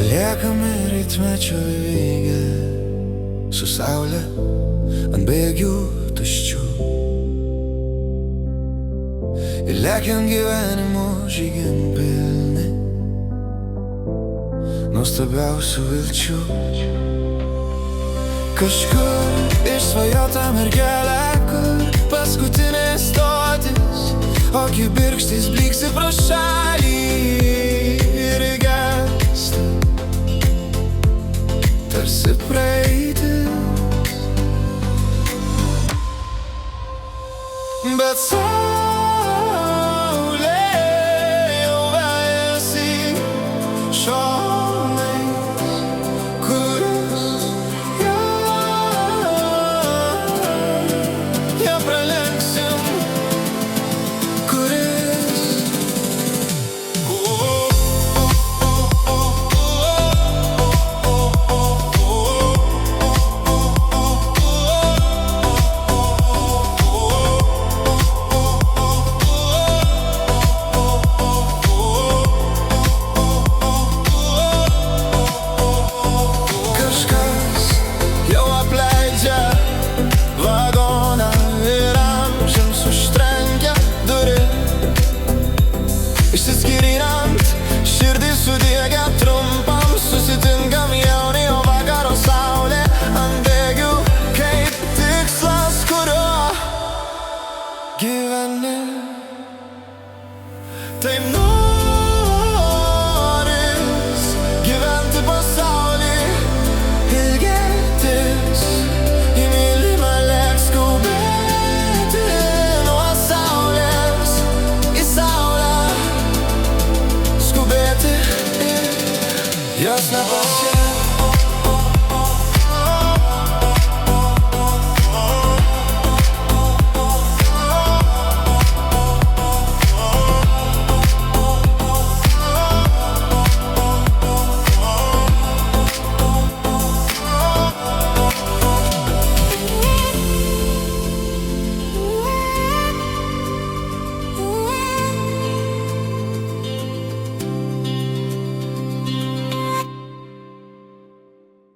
Paliekami rytmečio vyge, su saule ant bėgių tuščių. Ir lekiam gyvenimo žygin pilni nuostabiausių vilčių. Kažkur išsvajota mergelė, kur paskutinė stotis, o kibirkštys blyksi pro šalį ir gęsta, tarsi praeitis. Bet saulė jau vejasi šonais, kuris ją pralenksim, kuris išsiskyrynant, širdį sudiegia trumpam, susitinkam jauni, o vakaro saulė ant bėgių, kaip tikslas, kurio gyveni. Taip noris gyventi pasaulį, ilgėtis į mylimą, lėk skubėti nuo saulės į saulę, skubėti ir jos nepasiekti.